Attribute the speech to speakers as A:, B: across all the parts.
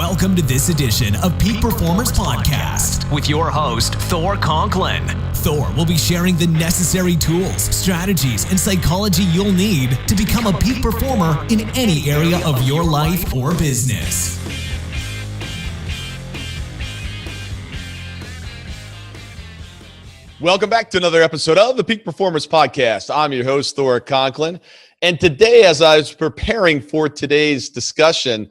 A: Welcome to this edition of Peak Performers Podcast with your host, Thor Conklin. Thor will be sharing the necessary tools, strategies, and psychology you'll need to become a peak performer in any area of your life or business.
B: Welcome back to another episode of the Peak Performance Podcast. I'm your host, Thor Conklin. And today, as I was preparing for today's discussion,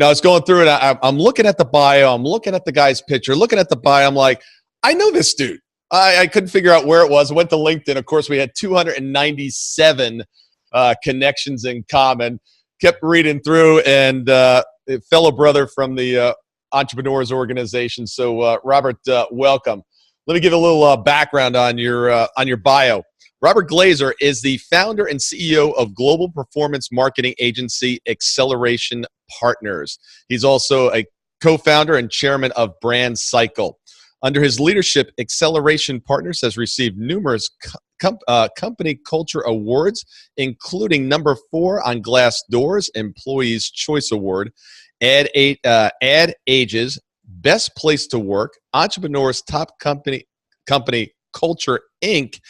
B: I was going through it. I'm looking at the bio. I'm looking at the guy's picture, looking at the bio. I'm like, I know this dude. I couldn't figure out where it was. I went to LinkedIn. Of course, we had 297 connections in common. Kept reading through, and a fellow brother from the Entrepreneurs Organization. So, Robert, welcome. Let me give a little background on your bio. Robert Glazer is the founder and CEO of global performance marketing agency Acceleration Partners. He's also a co-founder and chairman of BrandCycle. Under his leadership, Acceleration Partners has received numerous company culture awards, including number 4 on Glassdoor's Employees' Choice Award, Ad Age's Best Place to Work, Entrepreneur's Top Company Culture Inc.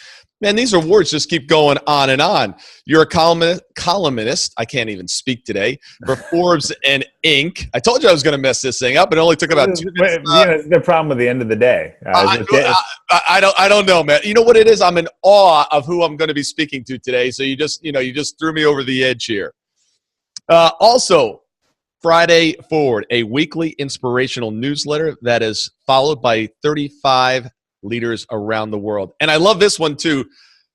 B: Man, these awards just keep going on and on. You're a columnist. I can't even speak today. For Forbes and Inc. I told you I was going to mess this thing up. It only took about 2 minutes.
C: The problem with the end of the day.
B: I don't know, man. You know what it is? I'm in awe of who I'm going to be speaking to today. So you just threw me over the edge here. Also, Friday Forward, a weekly inspirational newsletter that is followed by 35 leaders around the world. And I love this one too.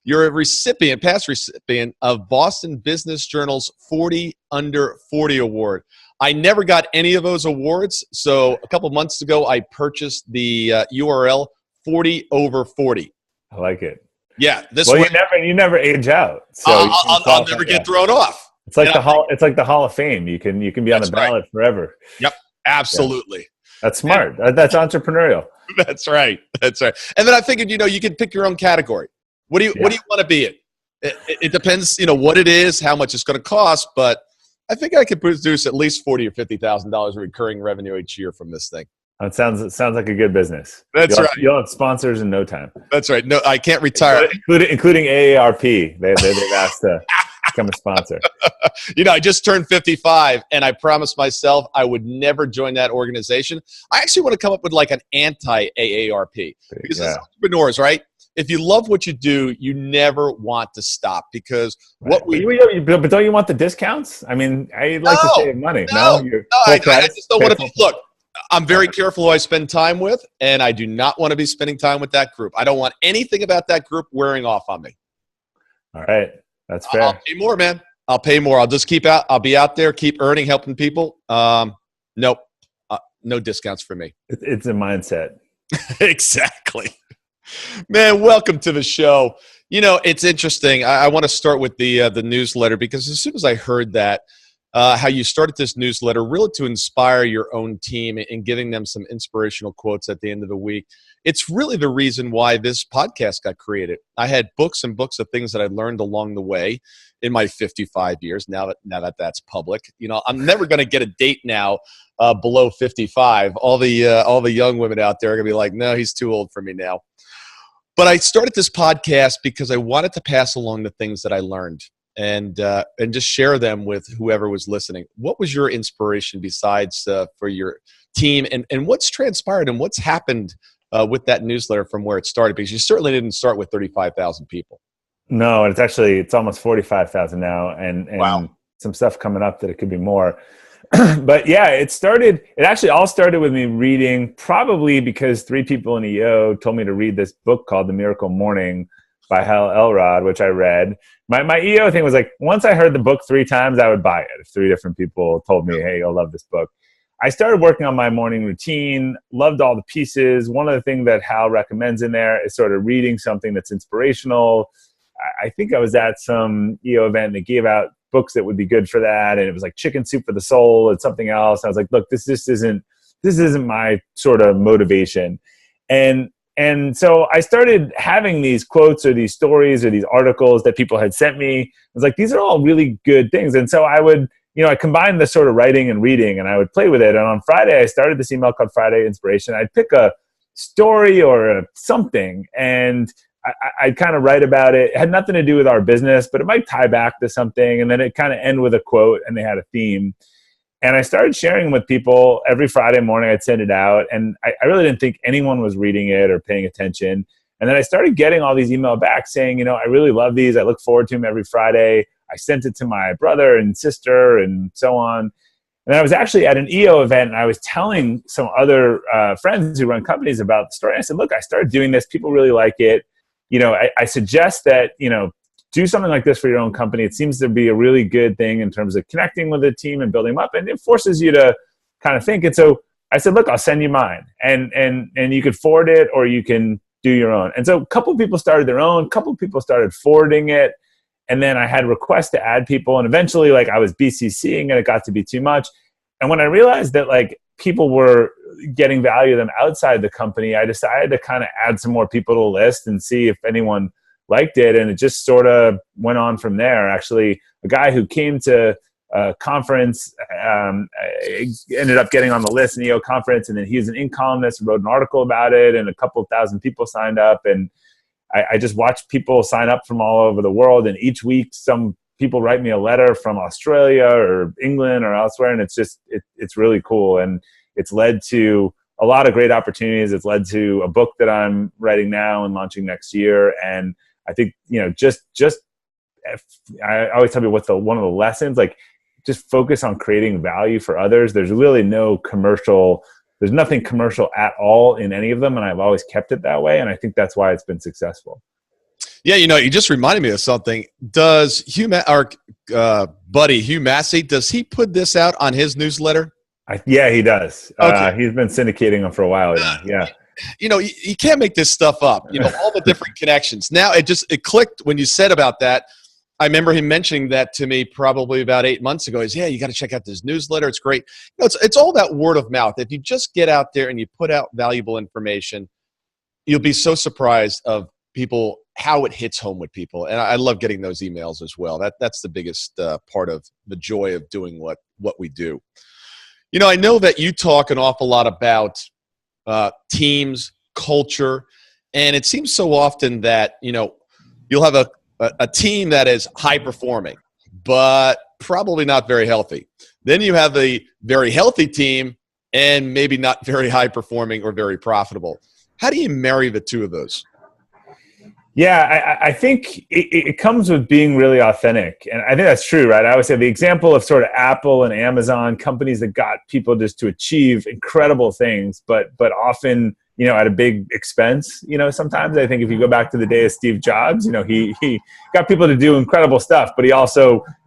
B: You're a past recipient of Boston Business Journal's 40 Under 40 Award. I never got any of those awards. So a couple months ago, I purchased the URL 40 over 40.
C: I like it.
B: Yeah.
C: You never age out. So
B: I'll never get thrown off.
C: It's like the Hall of Fame. You can be on the ballot forever.
B: Yep. Absolutely.
C: Yeah. That's smart. That's entrepreneurial.
B: That's right. And then I figured, you can pick your own category. What do you want to be in? It depends, what it is, how much it's going to cost, but I think I could produce at least $40,000 or $50,000 of recurring revenue each year from this thing.
C: It sounds like a good business.
B: That's right.
C: You'll have sponsors in no time.
B: That's right. No, I can't retire.
C: Including AARP. They've asked to become a sponsor.
B: I just turned 55, and I promised myself I would never join that organization. I actually want to come up with like an anti-AARP because as entrepreneurs, right? If you love what you do, you never want to stop because
C: but don't you want the discounts? I mean, I'd like to save money.
B: I just don't want to. Look, I'm very careful who I spend time with, and I do not want to be spending time with that group. I don't want anything about that group wearing off on me.
C: All right. That's fair.
B: I'll pay more, man. I'll pay more. I'll just I'll be out there, keep earning, helping people. Nope. No discounts for me.
C: It's a mindset.
B: Exactly. Man, welcome to the show. It's interesting. I want to start with the newsletter because as soon as I heard that, how you started this newsletter really to inspire your own team and giving them some inspirational quotes at the end of the week. It's really the reason why this podcast got created. I had books and books of things that I learned along the way in my 55 years. Now that that's public, I'm never going to get a date now below 55. All the young women out there are going to be like, no, he's too old for me now. But I started this podcast because I wanted to pass along the things that I learned and just share them with whoever was listening. What was your inspiration besides for your team, and what's transpired and what's happened with that newsletter from where it started? Because you certainly didn't start with 35,000 people.
C: No, it's almost 45,000 now, and
B: wow.
C: Some stuff coming up that it could be more. But yeah, it actually all started with me reading, probably because 3 people in EO told me to read this book called The Miracle Morning by Hal Elrod, which I read. My EO thing was like, once I heard the book 3 times, I would buy it. If 3 different people told me, hey, you'll love this book. I started working on my morning routine, loved all the pieces. One of the things that Hal recommends in there is sort of reading something that's inspirational. I think I was at some EO event and they gave out books that would be good for that. And it was like Chicken Soup for the Soul and something else. I was like, look, this isn't my sort of motivation. And so I started having these quotes or these stories or these articles that people had sent me. I was like, these are all really good things. And so I would I combined the sort of writing and reading, and I would play with it. And on Friday, I started this email called Friday Inspiration. I'd pick a story or something, and I'd kind of write about it. It had nothing to do with our business, but it might tie back to something. And then it kind of end with a quote, and they had a theme. And I started sharing with people every Friday morning. I'd send it out, and I really didn't think anyone was reading it or paying attention. And then I started getting all these email back saying, I really love these. I look forward to them every Friday. I sent it to my brother and sister and so on. And I was actually at an EO event, and I was telling some other friends who run companies about the story. I said, look, I started doing this. People really like it. I suggest that, do something like this for your own company. It seems to be a really good thing in terms of connecting with the team and building them up. And it forces you to kind of think. And so I said, look, I'll send you mine. And you could forward it, or you can do your own. And so a couple of people started their own. A couple of people started forwarding it. And then I had requests to add people. And eventually, I was BCCing, and it got to be too much. And when I realized that, people were getting value of them outside the company, I decided to kind of add some more people to the list and see if anyone liked it. And it just sort of went on from there. Actually, a guy who came to a conference ended up getting on the list in the EO conference. And then he was an Inc columnist, wrote an article about it, and a couple of thousand people signed up. And I just watched people sign up from all over the world. And each week, some people write me a letter from Australia or England or elsewhere. And it's just, it's really cool. And it's led to a lot of great opportunities. It's led to a book that I'm writing now and launching next year. And I think, I always tell people what's one of the lessons, just focus on creating value for others. There's really there's nothing commercial at all in any of them. And I've always kept it that way. And I think that's why it's been successful.
B: Yeah, you just reminded me of something. Does our buddy Hugh Massey, does he put this out on his newsletter?
C: Yeah, he does.
B: Okay.
C: He's been syndicating them for a while. Yeah.
B: You can't make this stuff up. All the different connections. Now it clicked when you said about that. I remember him mentioning that to me probably about 8 months ago. He's, you got to check out this newsletter. It's great. It's all about word of mouth. If you just get out there and you put out valuable information, you'll be so surprised of people, how it hits home with people. And I love getting those emails as well. That's the biggest part of the joy of doing what we do. I know that you talk an awful lot about teams, culture, and it seems so often that, you'll have a team that is high performing, but probably not very healthy. Then you have a very healthy team and maybe not very high performing or very profitable. How do you marry the two of those?
C: Yeah, I think it comes with being really authentic. And I think that's true, right? I would say the example of sort of Apple and Amazon, companies that got people just to achieve incredible things, but often, at a big expense. Sometimes I think if you go back to the day of Steve Jobs, he got people to do incredible stuff, but he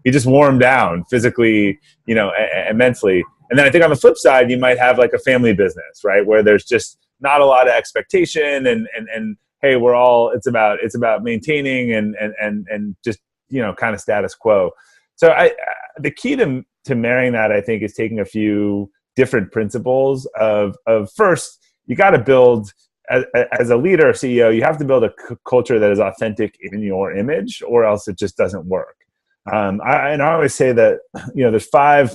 C: just wore them down physically, immensely. And then I think on the flip side, you might have a family business, right? Where there's just not a lot of expectation and hey, it's about maintaining and just, kind of status quo. So the key to marrying that, I think, is taking a few different principles of first, you got to build, as a leader or CEO, you have to build a culture that is authentic in your image, or else it just doesn't work. I always say that, there's 5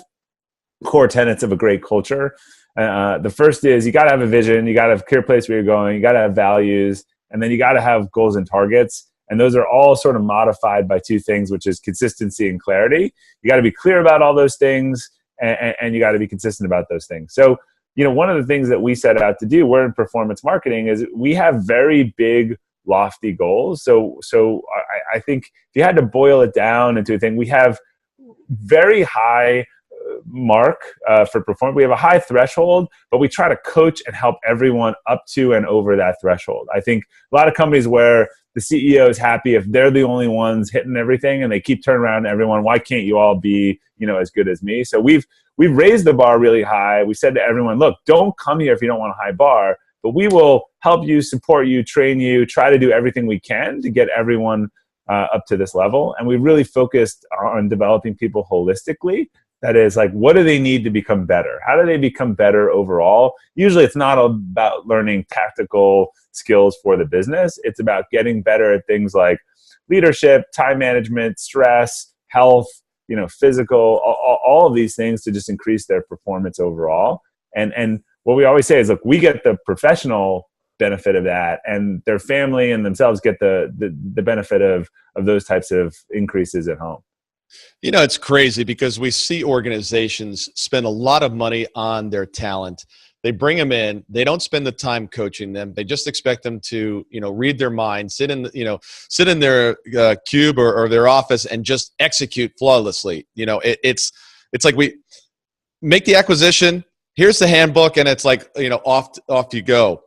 C: core tenets of a great culture. The first is you got to have a vision, you got to have a clear place where you're going, you got to have values, and then you got to have goals and targets. And those are all sort of modified by 2 things, which is consistency and clarity. You got to be clear about all those things, and you got to be consistent about those things. So, one of the things that we set out to do, we're in performance marketing, is we have very big, lofty goals. So I think if you had to boil it down into a thing, we have very high mark for performance. We have a high threshold, but we try to coach and help everyone up to and over that threshold. I think a lot of companies where the CEO is happy if they're the only ones hitting everything, and they keep turning around to everyone, why can't you all be, as good as me? So we've raised the bar really high. We said to everyone, look, don't come here if you don't want a high bar, but we will help you, support you, train you, try to do everything we can to get everyone up to this level. And we really focused on developing people holistically. That is, what do they need to become better? How do they become better overall? Usually it's not about learning tactical skills for the business. It's about getting better at things like leadership, time management, stress, health, physical, all of these things to just increase their performance overall. And what we always say is, look, we get the professional benefit of that, and their family and themselves get the benefit of those types of increases at home.
B: You know, it's crazy because we see organizations spend a lot of money on their talent. They bring them in. They don't spend the time coaching them. They just expect them to, read their mind, sit in their cube or their office and just execute flawlessly. It's like we make the acquisition. Here's the handbook, and it's like, off you go.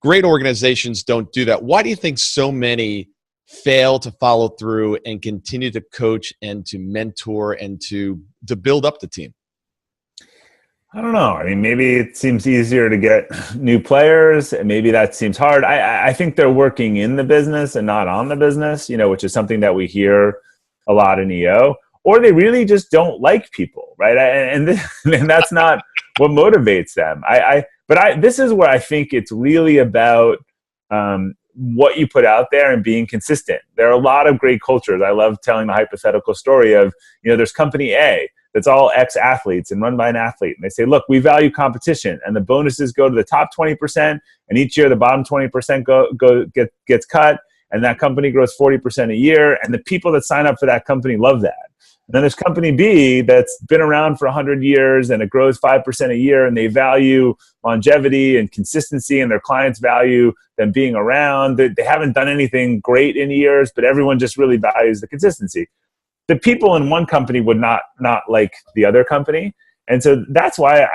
B: Great organizations don't do that. Why do you think so many fail to follow through and continue to coach and to mentor and to build up the team?
C: I don't know. I mean, maybe it seems easier to get new players, and maybe that seems hard. I think they're working in the business and not on the business, which is something that we hear a lot in EO. Or they really just don't like people, right? And that's not what motivates them. But this is where I think it's really about what you put out there and being consistent. There are a lot of great cultures. I love telling the hypothetical story of, there's company A that's all ex-athletes and run by an athlete. And they say, look, we value competition, and the bonuses go to the top 20%, and each year the bottom 20% gets cut, and that company grows 40% a year, and the people that sign up for that company love that. And then there's company B that's been around for 100 years, and it grows 5% a year, and they value longevity and consistency, and their clients value them being around. They haven't done anything great in years, but everyone just really values the consistency. The people in one company would not like the other company. And so that's why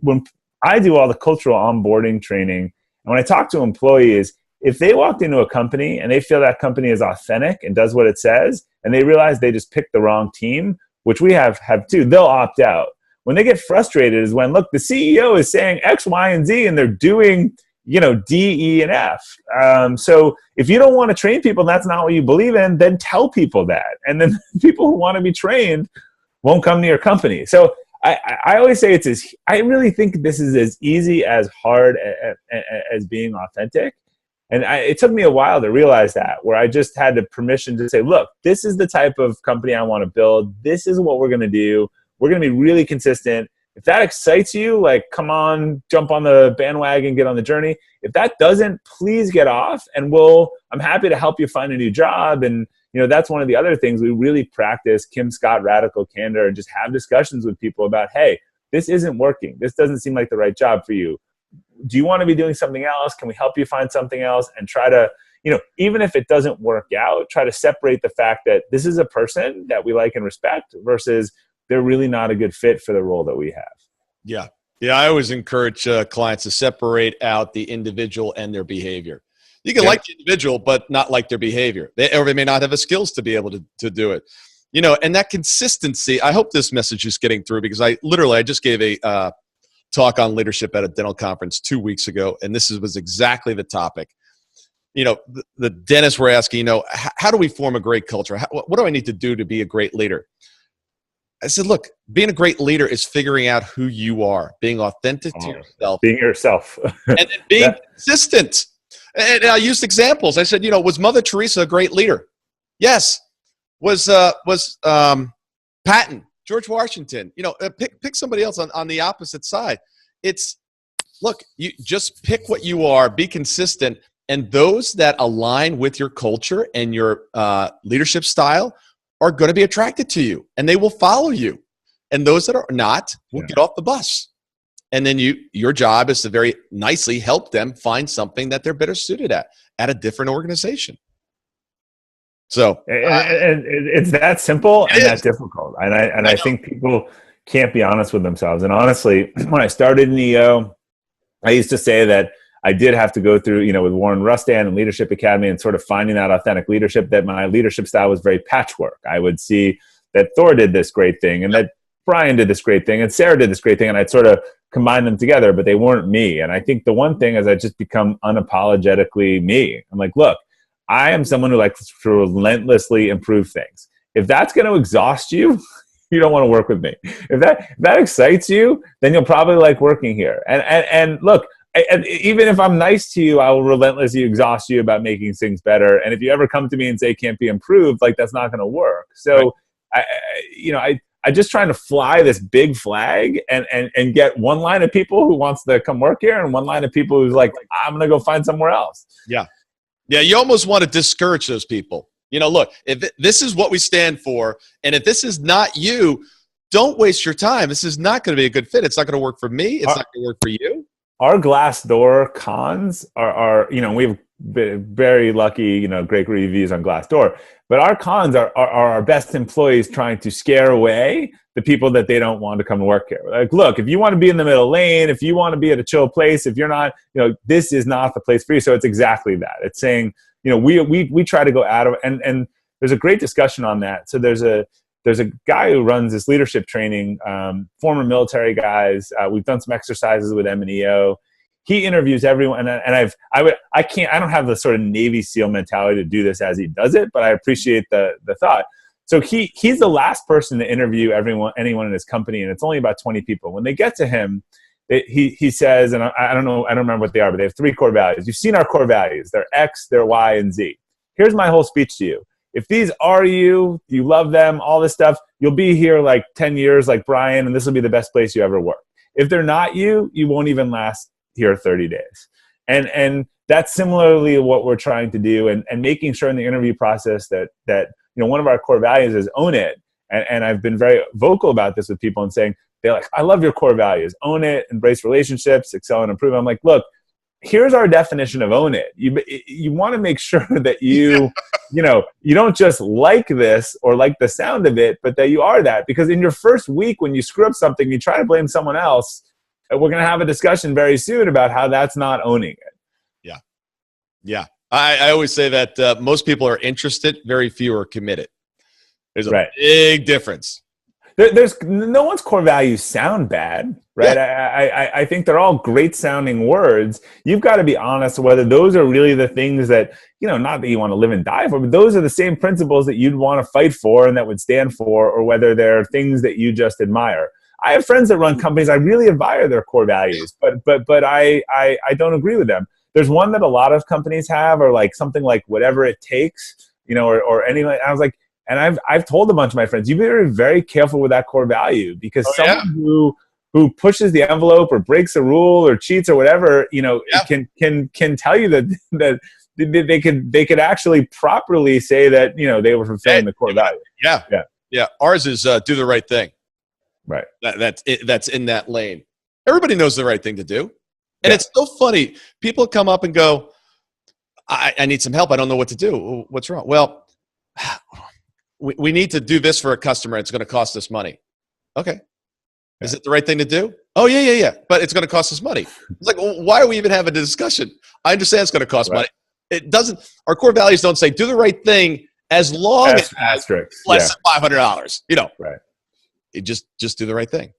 C: when I do all the cultural onboarding training, and when I talk to employees, if they walked into a company and they feel that company is authentic and does what it says, and they realize they just picked the wrong team, which we have too, they'll opt out. When they get frustrated is when, look, the CEO is saying X, Y, and Z, and they're doing, D, E, and F. So if you don't want to train people and that's not what you believe in, then tell people that. And then people who want to be trained won't come to your company. So I always say I really think this is as easy as hard as being authentic. And it took me a while to realize that, where I just had the permission to say, look, this is the type of company I want to build. This is what we're going to do. We're going to be really consistent. If that excites you, like, come on, jump on the bandwagon, get on the journey. If that doesn't, please get off, and I'm happy to help you find a new job. And, that's one of the other things we really practice, Kim Scott radical candor, and just have discussions with people about, hey, this isn't working. This doesn't seem like the right job for you. Do you want to be doing something else? Can we help you find something else? And try to, even if it doesn't work out, try to separate the fact that this is a person that we like and respect versus they're really not a good fit for the role that we have.
B: Yeah. Yeah. I always encourage clients to separate out the individual and their behavior. You can like the individual, but not like their behavior. They may not have the skills to be able to do it. And that consistency, I hope this message is getting through, because I just gave a talk on leadership at a dental conference 2 weeks ago, and this was exactly the topic. The dentists were asking, how do we form a great culture? What do I need to do to be a great leader? I said, look, being a great leader is figuring out who you are, being authentic to yourself.
C: Being yourself.
B: And then being consistent. And I used examples. I said, was Mother Teresa a great leader? Yes. Was Patton, George Washington, pick somebody else on the opposite side. Look, you just pick what you are, be consistent, and those that align with your culture and your leadership style are going to be attracted to you, and they will follow you. And those that are not will get off the bus. And then your job is to very nicely help them find something that they're better suited at a different organization. So
C: and it's that simple and that difficult. And I think people can't be honest with themselves. And honestly, when I started in EO, I used to say that I did have to go through, with Warren Rustan and Leadership Academy and sort of finding that authentic leadership, that my leadership style was very patchwork. I would see that Thor did this great thing, and that Brian did this great thing, and Sarah did this great thing, and I'd sort of combine them together, but they weren't me. And I think the one thing is I just become unapologetically me. I'm like, look, I am someone who likes to relentlessly improve things. If that's going to exhaust you, you don't want to work with me. If that excites you, then you'll probably like working here. And look, even if I'm nice to you, I will relentlessly exhaust you about making things better. And if you ever come to me and say it can't be improved, like, that's not going to work. So, I I'm just trying to fly this big flag and get one line of people who wants to come work here and one line of people who's like, I'm going to go find somewhere else.
B: Yeah. Yeah. You almost want to discourage those people. Look, if this is what we stand for, and if this is not you, don't waste your time. This is not going to be a good fit. It's not going to work for me. It's not going to work for you.
C: Our Glassdoor cons are we've been very lucky, great reviews on Glassdoor, but our cons are our best employees trying to scare away the people that they don't want to come to work here. Like, look, if you want to be in the middle lane, if you want to be at a chill place, if you're not, this is not the place for you. So it's exactly that. It's saying, we try to go out of, and there's a great discussion on that. So there's a guy who runs this leadership training, former military guys. We've done some exercises with M&EO. He interviews everyone, and I don't have the sort of Navy SEAL mentality to do this as he does it, but I appreciate the thought. So he's the last person to interview anyone in his company, and it's only about 20 people. When they get to him, he says, and I don't remember what they are, but they have 3 core values. You've seen our core values. They're X, they're Y, and Z. Here's my whole speech to you. If these are you love them, all this stuff, you'll be here like 10 years like Brian, and this will be the best place you ever work. If they're not you won't even last here 30 days. And that's similarly what we're trying to do, and making sure in the interview process that one of our core values is own it. And I've been very vocal about this with people and saying, they're like, I love your core values. Own it, embrace relationships, excel and improve. I'm like, look, here's our definition of own it. You want to make sure that you don't just like this or like the sound of it, but that you are that. Because in your first week, when you screw up something, you try to blame someone else. We're going to have a discussion very soon about how that's not owning it.
B: Yeah. Yeah. I always say that most people are interested, very few are committed. There's a big difference.
C: There's no one's core values sound bad, right? Yeah. I think they're all great sounding words. You've got to be honest whether those are really the things that, not that you want to live and die for, but those are the same principles that you'd want to fight for and that would stand for, or whether they're things that you just admire. I have friends that run companies. I really admire their core values, but I don't agree with them. There's one that a lot of companies have, or like something like whatever it takes, or anything. I was like, and I've told a bunch of my friends, you better be very careful with that core value, because someone who pushes the envelope or breaks a rule or cheats or whatever, can tell you that they could actually properly say that they were fulfilling the core value.
B: Yeah. Ours is do the right thing.
C: Right.
B: That's in that lane. Everybody knows the right thing to do. And it's so funny. People come up and go, I need some help. I don't know what to do. What's wrong? Well, we need to do this for a customer. It's going to cost us money. Okay. Is it the right thing to do? Oh, yeah. But it's going to cost us money. It's like, well, why are we even having a discussion? I understand it's going to cost money. It doesn't. Our core values don't say do the right thing as long as it's less than $500.
C: Right.
B: It just do the right thing.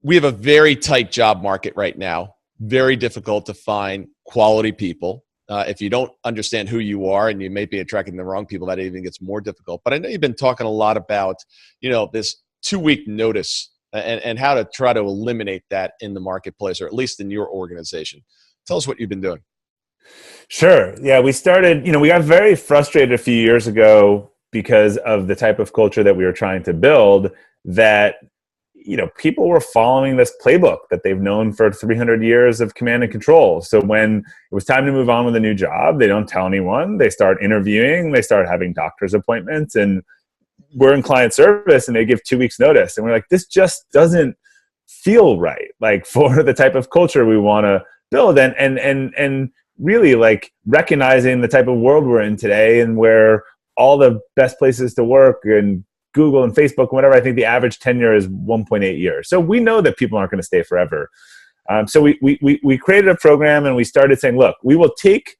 B: We have a very tight job market right now. Very difficult to find quality people. If you don't understand who you are, and you may be attracting the wrong people, that even gets more difficult. But I know you've been talking a lot about, this 2-week notice and how to try to eliminate that in the marketplace, or at least in your organization. Tell us what you've been doing.
C: Sure. Yeah, we started, we got very frustrated a few years ago because of the type of culture that we were trying to build, that people were following this playbook that they've known for 300 years of command and control. So when it was time to move on with a new job, they don't tell anyone. They start interviewing. They start having doctor's appointments. And we're in client service, and they give 2 weeks notice. And we're like, this just doesn't feel right, like for the type of culture we want to build. And really like recognizing the type of world we're in today, and where all the best places to work and Google and Facebook and whatever, I think the average tenure is 1.8 years. So we know that people aren't going to stay forever. So we created a program, and we started saying, look, we will take,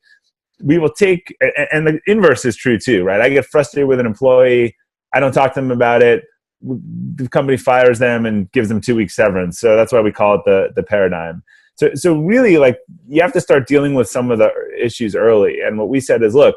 C: and the inverse is true too, right? I get frustrated with an employee. I don't talk to them about it. The company fires them and gives them 2 weeks severance. So that's why we call it the paradigm. So really, like, you have to start dealing with some of the issues early. And what we said is, look,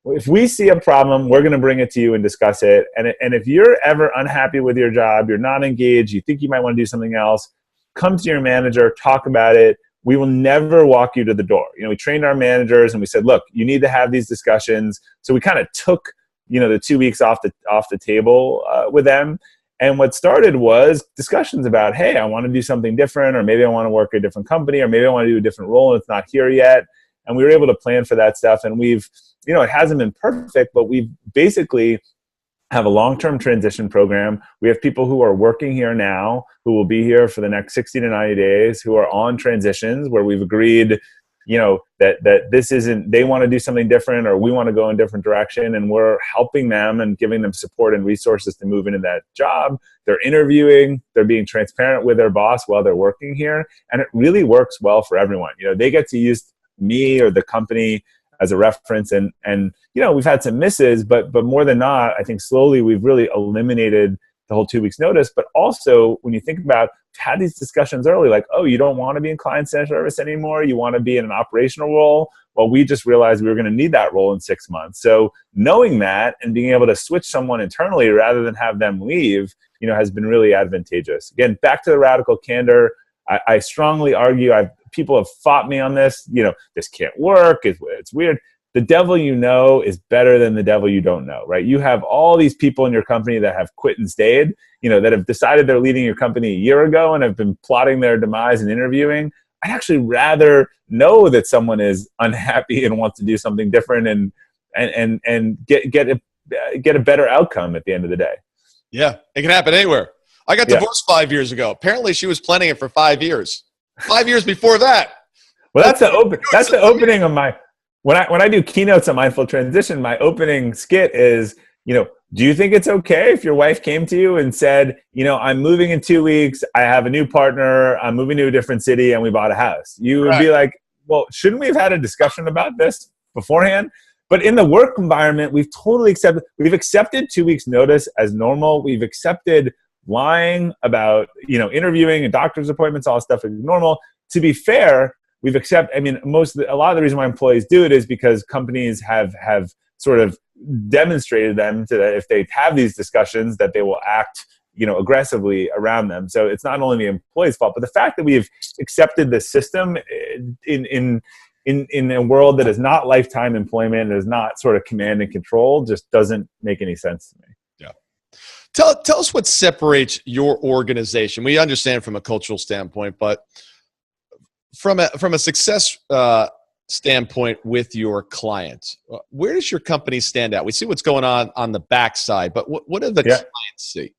C: if we see a problem, we're going to bring it to you and discuss it. And if you're ever unhappy with your job, you're not engaged, you think you might want to do something else, come to your manager, talk about it. We will never walk you to the door. We trained our managers, and we said, look, you need to have these discussions. So we kind of took the 2 weeks off the table with them. And what started was discussions about, hey, I want to do something different, or maybe I want to work at a different company, or maybe I want to do a different role and it's not here yet. And we were able to plan for that stuff. And we've, it hasn't been perfect, but we've basically have a long-term transition program. We have people who are working here now who will be here for the next 60 to 90 days who are on transitions where we've agreed, that this isn't, they want to do something different or we want to go in a different direction, and we're helping them and giving them support and resources to move into that job. They're interviewing, they're being transparent with their boss while they're working here, and it really works well for everyone. They get to use me or the company as a reference, and we've had some misses, but more than not, I think slowly we've really eliminated the whole 2 weeks notice. But also, when you think about, had these discussions early, like, oh, you don't want to be in client center service anymore, you want to be in an operational role. Well, we just realized we were going to need that role in 6 months. So knowing that and being able to switch someone internally rather than have them leave, has been really advantageous. Again, back to the radical candor, I strongly argue, people have fought me on this, this can't work, it's weird. The devil is better than the devil you don't know, right? You have all these people in your company that have quit and stayed, that have decided they're leading your company a year ago and have been plotting their demise and interviewing. I'd actually rather know that someone is unhappy and wants to do something different and get a better outcome at the end of the day. Yeah,
B: it can happen anywhere. I got divorced 5 years ago. Apparently she was planning it for 5 years. 5 years before that.
C: Well, that's the opening of my, when I do keynotes on mindful transition, my opening skit is, do you think it's okay if your wife came to you and said, I'm moving in 2 weeks, I have a new partner, I'm moving to a different city, and we bought a house? You would be like, well, shouldn't we have had a discussion about this beforehand? But in the work environment, we've accepted 2 weeks notice as normal. We've accepted lying about, interviewing and doctor's appointments, all stuff is normal. To be fair, a lot of the reason why employees do it is because companies have sort of demonstrated them that if they have these discussions, that they will act, aggressively around them. So it's not only the employee's fault, but the fact that we've accepted the system in a world that is not lifetime employment and is not sort of command and control just doesn't make any sense to me.
B: Yeah. Tell us what separates your organization. We understand from a cultural standpoint, but from a success standpoint with your clients, where does your company stand out? We see what's going on the backside, but what do the clients see?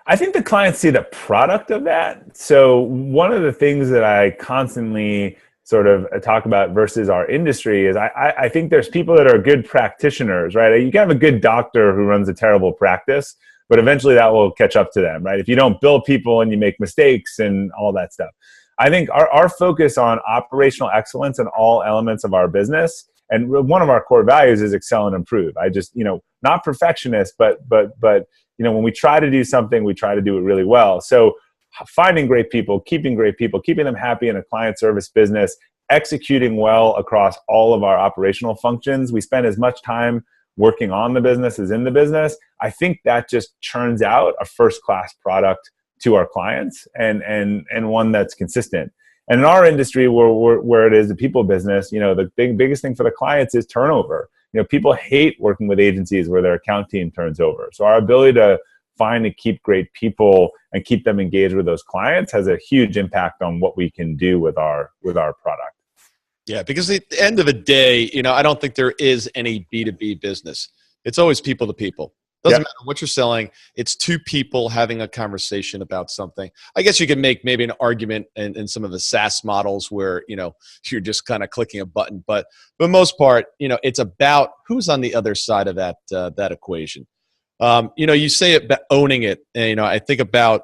C: I think the clients see the product of that. So one of the things that I constantly sort of talk about versus our industry is I think there's people that are good practitioners, right? You can have a good doctor who runs a terrible practice, but eventually that will catch up to them, right? If you don't bill people and you make mistakes and all that stuff. I think our focus on operational excellence in all elements of our business, and one of our core values is excel and improve. I just, not perfectionist, but when we try to do something, we try to do it really well. So finding great people, keeping them happy in a client service business, executing well across all of our operational functions. We spend as much time working on the business as in the business. I think that just churns out a first-class product to our clients and one that's consistent. And in our industry where it is a people business, the biggest thing for the clients is turnover. People hate working with agencies where their account team turns over. So our ability to find and keep great people and keep them engaged with those clients has a huge impact on what we can do with our product.
B: Yeah, because at the end of the day, I don't think there is any B2B business. It's always people to people. Doesn't matter what you're selling. It's two people having a conversation about something. I guess you can make maybe an argument in some of the SaaS models where, you're just kind of clicking a button. But for the most part, it's about who's on the other side of that equation. You say it about owning it. And, I think about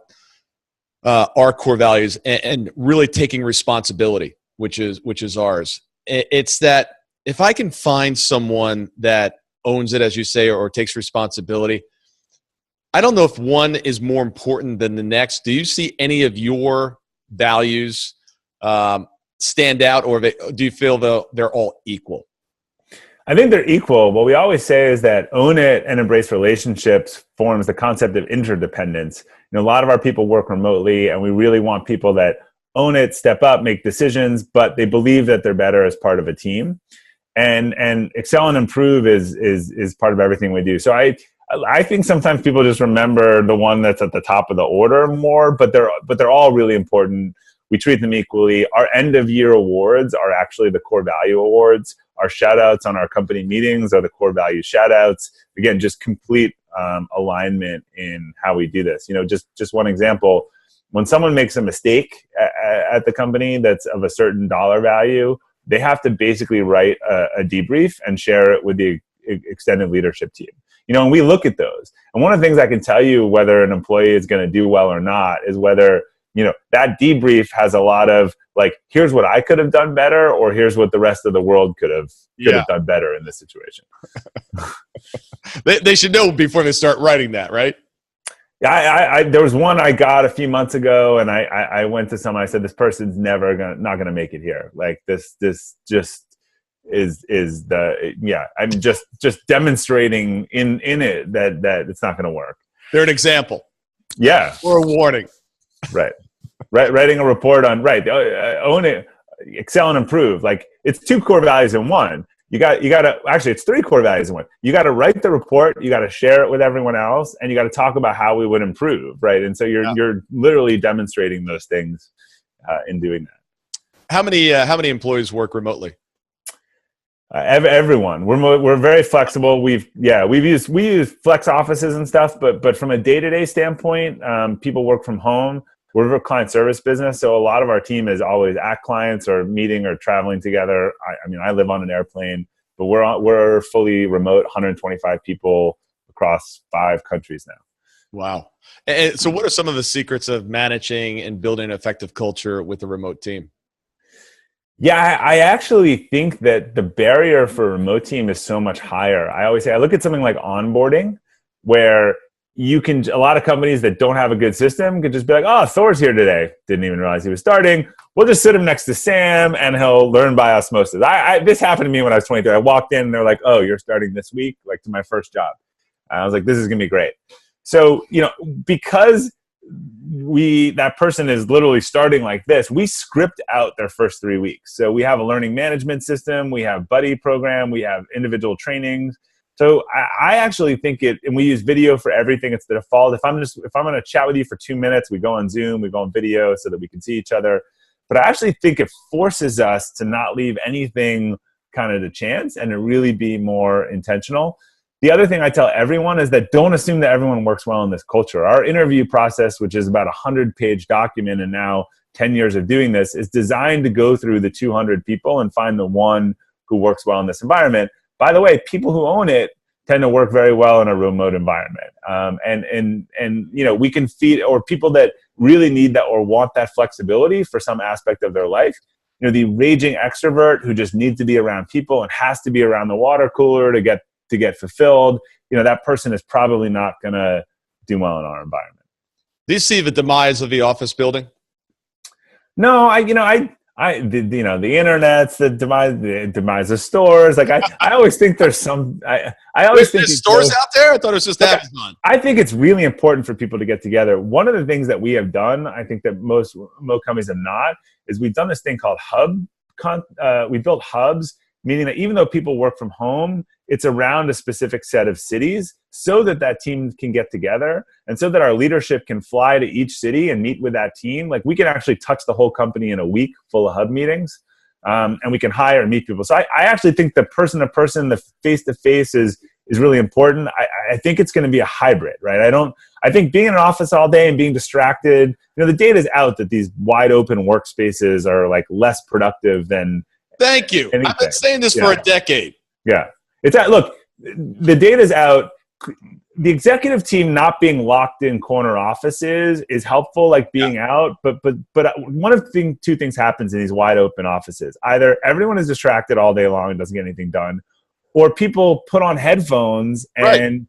B: our core values and really taking responsibility, which is ours. It's that if I can find someone that owns it, as you say, or takes responsibility, I don't know if one is more important than the next. Do you see any of your values stand out, or do you feel they're all equal?
C: I think they're equal. What we always say is that own it and embrace relationships forms the concept of interdependence. A lot of our people work remotely, and we really want people that own it, step up, make decisions, but they believe that they're better as part of a team. and excel and improve is part of everything we do. So I think sometimes people just remember the one that's at the top of the order more, but they're all really important. We treat them equally. Our end of year awards are actually the core value awards. Our shout outs on our company meetings are the core value shout outs. Again, just complete alignment in how we do this. Just one example, when someone makes a mistake at the company that's of a certain dollar value, they have to basically write a debrief and share it with the extended leadership team. And we look at those. And one of the things I can tell you whether an employee is going to do well or not is whether, that debrief has a lot of like, here's what I could have done better, or here's what the rest of the world could have done better in this situation.
B: They should know before they start writing that, right?
C: Yeah, there was one I got a few months ago, and I went to someone. I said, "This person's not gonna make it here. Like this just is I'm just demonstrating in it that it's not gonna work."
B: They're an example.
C: Yeah,
B: or a warning.
C: Right. Writing a report on own it, excel and improve. Like it's 2 core values in one. You got to actually, it's 3 core values in one. You got to write the report, you got to share it with everyone else, and you got to talk about how we would improve, right? And so you're literally demonstrating those things in doing that.
B: How many employees work remotely?
C: Everyone. We're very flexible. We use flex offices and stuff, but from a day-to-day standpoint, people work from home. We're a client service business, so a lot of our team is always at clients or meeting or traveling together. I live on an airplane, but we're fully remote, 125 people across 5 countries now.
B: Wow. And so what are some of the secrets of managing and building an effective culture with a remote team?
C: Yeah, I actually think that the barrier for a remote team is so much higher. I always say, I look at something like onboarding, where a lot of companies that don't have a good system could just be like, oh, Thor's here today. Didn't even realize he was starting. We'll just sit him next to Sam and he'll learn by osmosis. This happened to me when I was 23. I walked in and they're like, oh, you're starting this week, like to my first job. And I was like, this is going to be great. So, because that person is literally starting like this, we script out their first 3 weeks. So we have a learning management system, we have buddy program, we have individual trainings. So I actually think and we use video for everything. It's the default. If I'm going to chat with you for 2 minutes, we go on Zoom, we go on video so that we can see each other. But I actually think it forces us to not leave anything kind of to chance and to really be more intentional. The other thing I tell everyone is that don't assume that everyone works well in this culture. Our interview process, which is about a 100-page document and now 10 years of doing this, is designed to go through the 200 people and find the one who works well in this environment. By the way, people who own it tend to work very well in a remote environment. And we can feed, or people that really need that or want that flexibility for some aspect of their life. The raging extrovert who just needs to be around people and has to be around the water cooler to get fulfilled, that person is probably not going to do well in our environment.
B: Do you see the demise of the office building?
C: No, the internet's the demise of stores. Like I always think there's some. I always think
B: there's stores out there. I thought it was just Amazon.
C: I think it's really important for people to get together. One of the things that we have done, I think that most remote companies have not, is we've done this thing called hub. We built hubs, meaning that even though people work from home, it's around a specific set of cities so that team can get together and so that our leadership can fly to each city and meet with that team. Like we can actually touch the whole company in a week full of hub meetings, and we can hire and meet people. So I actually think the person-to-person, the face-to-face is really important. I think it's going to be a hybrid, right? I think being in an office all day and being distracted, the data is out that these wide open workspaces are like less productive than
B: Thank you.
C: anything.
B: I've been saying this for a decade.
C: Yeah. Look, the data's out. The executive team not being locked in corner offices is helpful, like being out. But one of two things happens in these wide open offices. Either everyone is distracted all day long and doesn't get anything done, or people put on headphones and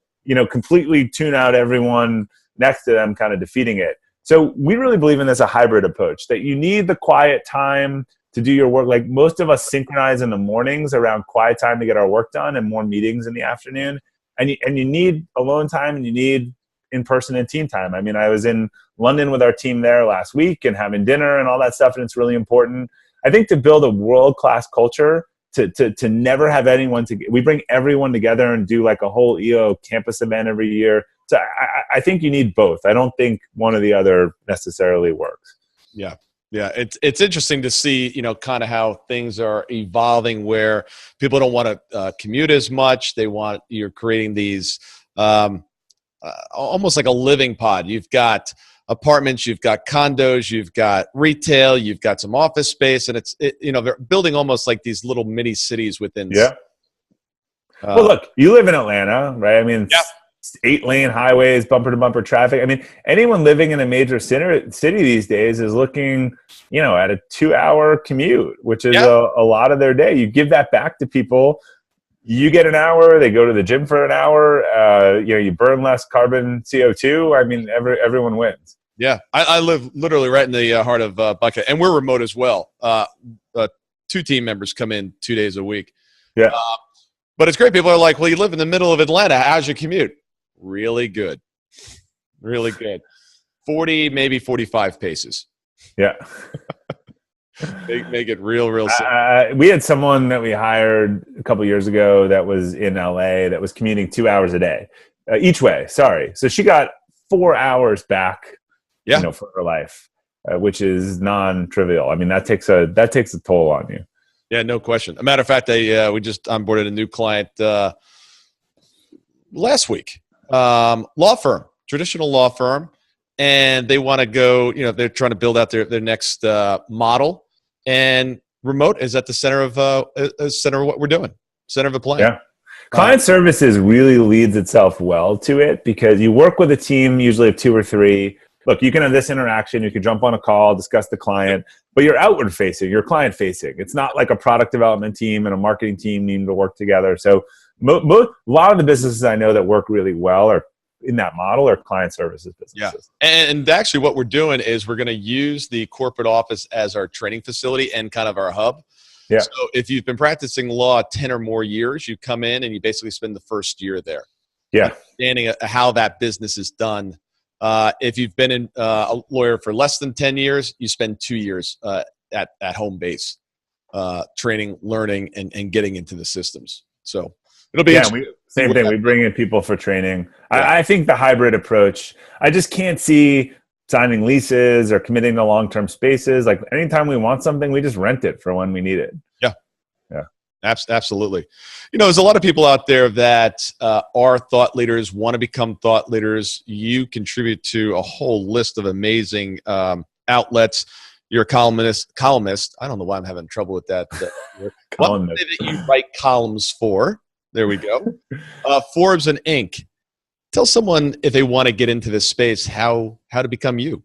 C: completely tune out everyone next to them, kind of defeating it. So we really believe in this, a hybrid approach, that you need the quiet time to do your work. Like most of us synchronize in the mornings around quiet time to get our work done and more meetings in the afternoon. And you need alone time and you need in-person and team time. I mean, I was in London with our team there last week and having dinner and all that stuff, and it's really important. I think to build a world-class culture, to never have anyone we bring everyone together and do like a whole EO campus event every year. So I think you need both. I don't think one or the other necessarily works.
B: Yeah. Yeah. It's interesting to see, kind of how things are evolving where people don't want to commute as much. You're creating these almost like a living pod. You've got apartments, you've got condos, you've got retail, you've got some office space, and they're building almost like these little mini cities within.
C: Yeah. Well, look, you live in Atlanta, right? I mean,
B: yeah.
C: 8-lane highways, bumper to bumper traffic. I mean, anyone living in a major city these days is looking, at a 2-hour commute, which is a lot of their day. You give that back to people. You get an hour, they go to the gym for an hour, you burn less carbon CO2. I mean, everyone wins.
B: Yeah. I live literally right in the heart of Buckhead, and we're remote as well. 2 team members come in 2 days a week.
C: Yeah.
B: But it's great. People are like, well, you live in the middle of Atlanta. How's your commute? Really good. Really good. 40, maybe 45 paces.
C: Yeah.
B: Make it real simple.
C: We had someone that we hired a couple years ago that was in LA that was commuting 2 hours a day each way. Sorry. So she got 4 hours back, for her life, which is non-trivial. I mean, that takes a toll on you.
B: Yeah, no question. A matter of fact, we just onboarded a new client last week. Law firm, traditional law firm, and they want to go, they're trying to build out their next model, and remote is at the center of what we're doing, center of the plan.
C: Yeah. Client services really leads itself well to it because you work with a team usually of 2 or 3. Look, you can have this interaction, you can jump on a call, discuss the client, but you're outward facing, you're client facing. It's not like a product development team and a marketing team needing to work together. So a lot of the businesses I know that work really well are in that model are client services businesses.
B: Yeah. And actually what we're doing is we're going to use the corporate office as our training facility and kind of our hub.
C: Yeah.
B: So if you've been practicing law 10 or more years, you come in and you basically spend the first year there.
C: Yeah.
B: Understanding how that business is done. If you've been a lawyer for less than 10 years, you spend 2 years at home base, training, learning, and getting into the systems. So it'll be
C: same thing. We bring in people for training. Yeah. I think the hybrid approach, I just can't see signing leases or committing to long-term spaces. Like anytime we want something, we just rent it for when we need it.
B: Yeah.
C: Yeah.
B: Absolutely. There's a lot of people out there that are thought leaders, want to become thought leaders. You contribute to a whole list of amazing outlets. You're a columnist. I don't know why I'm having trouble with that. What that you write columns for? There we go. Forbes and Inc. Tell someone if they want to get into this space how to become you.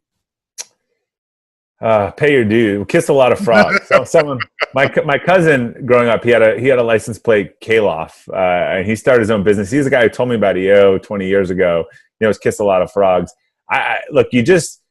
C: Pay your due. Kiss a lot of frogs. So my cousin growing up, he had a license plate Kaloff, and he started his own business. He's the guy who told me about EO 20 years ago. Was kiss a lot of frogs. Look, you just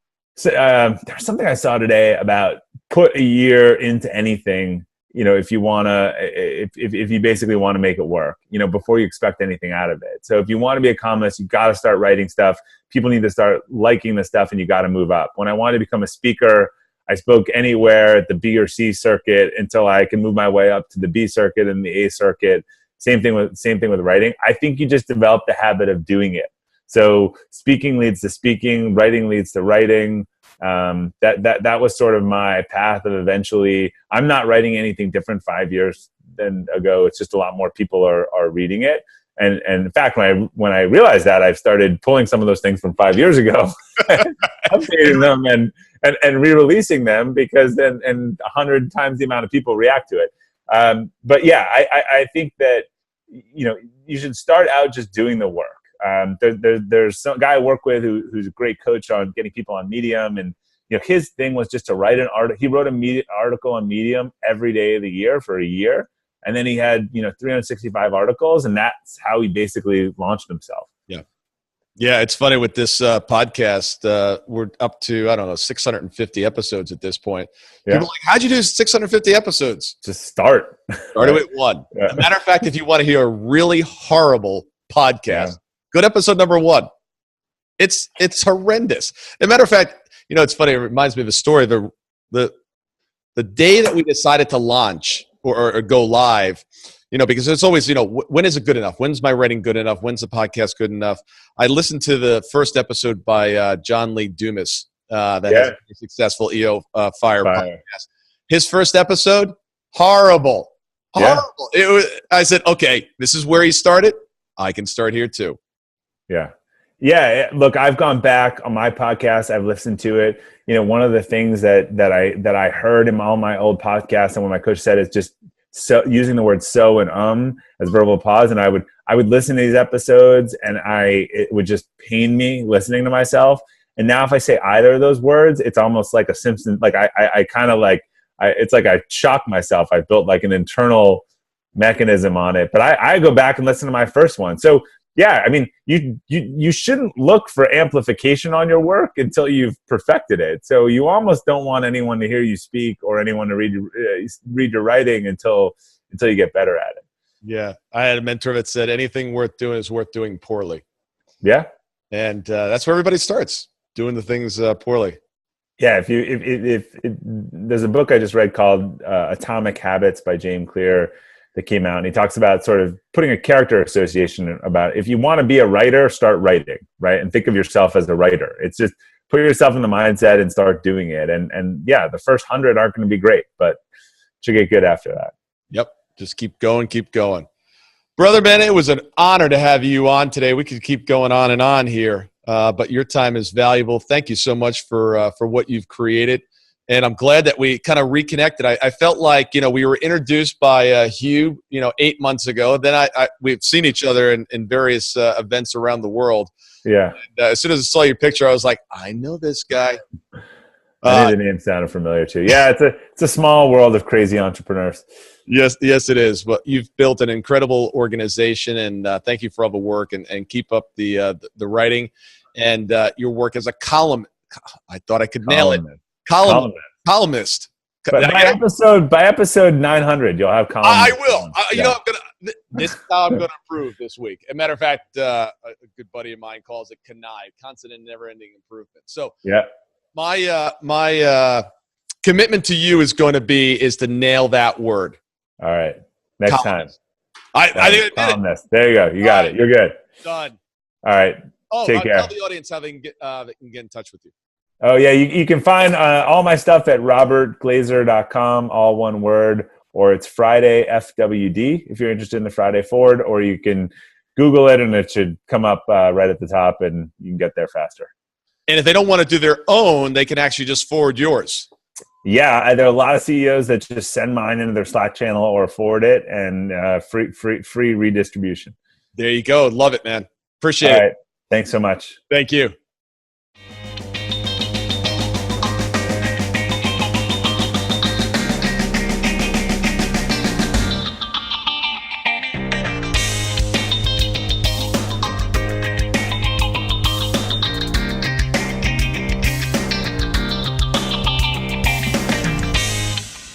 C: there's something I saw today about put a year into anything. If you if you basically want to make it work, before you expect anything out of it. So if you want to be a columnist, you got to start writing stuff. People need to start liking the stuff, and you got to move up. When I wanted to become a speaker, I spoke anywhere at the B or C circuit until I can move my way up to the B circuit and the A circuit. Same thing with writing. I think you just develop the habit of doing it. So speaking leads to speaking, writing leads to writing. That was sort of my path of eventually. I'm not writing anything different 5 years ago. It's just a lot more people are reading it. And in fact, when I realized that, I've started pulling some of those things from 5 years ago, updating them and re-releasing them because then 100 times the amount of people react to it. But yeah, I think that you should start out just doing the work. There's some guy I work with who's a great coach on getting people on Medium, and his thing was just to write an article. He wrote an article on Medium every day of the year for a year, and then he had 365 articles, and that's how he basically launched himself.
B: Yeah, it's funny with this podcast. We're up to 650 episodes at this point.
C: Yeah.
B: People are like, how'd you do 650 episodes?
C: Just start.
B: Started with one. Yeah. As a matter of fact, if you want to hear a really horrible podcast, go to episode number 1. It's horrendous. As a matter of fact, it's funny. It reminds me of a story. The day that we decided to launch or go live, because it's always, when is it good enough? When's my writing good enough? When's the podcast good enough? I listened to the first episode by John Lee Dumas that has a successful EO Fire podcast. His first episode, horrible. I said, okay, this is where he started. I can start here too.
C: Yeah. Look, I've gone back on my podcast. I've listened to it. One of the things that I heard in all my old podcasts and what my coach said is just using the word so and as verbal pause. And I would listen to these episodes and it would just pain me listening to myself. And now if I say either of those words, it's almost like a Simpson. Like I kind of like, it's like I shock myself. I built like an internal mechanism on it, but I go back and listen to my first one. So yeah, I mean, you shouldn't look for amplification on your work until you've perfected it. So you almost don't want anyone to hear you speak or anyone to read your writing until you get better at it.
B: Yeah, I had a mentor that said anything worth doing is worth doing poorly.
C: Yeah,
B: and that's where everybody starts, doing the things poorly.
C: Yeah, if there's a book I just read called Atomic Habits by James Clear that came out, and he talks about sort of putting a character association about if you want to be a writer, start writing, right? And think of yourself as a writer. It's just put yourself in the mindset and start doing it. And yeah, the first 100 aren't going to be great, but should get good after that.
B: Yep. Just keep going. Brother Ben, it was an honor to have you on today. We could keep going on and on here, but your time is valuable. Thank you so much for what you've created. And I'm glad that we kind of reconnected. I felt like, we were introduced by Hugh, 8 months ago. Then we've seen each other in various events around the world.
C: Yeah.
B: And, as soon as I saw your picture, I was like, I know this guy.
C: I knew the name sounded familiar too. Yeah, it's a small world of crazy entrepreneurs.
B: Yes, it is. But you've built an incredible organization, and thank you for all the work and keep up the writing and your work as a columnist. I thought I could nail it. Columnist.
C: But by episode 900, you'll have columnist.
B: I will. This is how I'm going to improve this week. As a matter of fact, a good buddy of mine calls it connive, constant and never-ending improvement. So
C: yeah,
B: my commitment to you is to nail that word.
C: All right, next
B: columnist.
C: time.
B: I think I did
C: columnist. There you go. You got it. You're good.
B: Done.
C: All right. Take care.
B: Tell the audience how they can get in touch with you.
C: Oh, yeah. You can find all my stuff at robertglazer.com, all one word, or it's Friday FWD if you're interested in the Friday Forward, or you can Google it and it should come up right at the top and you can get there faster.
B: And if they don't want to do their own, they can actually just forward yours.
C: Yeah. There are a lot of CEOs that just send mine into their Slack channel or forward it, and free redistribution.
B: There you go. Love it, man. Appreciate it.
C: Thanks so much.
B: Thank you.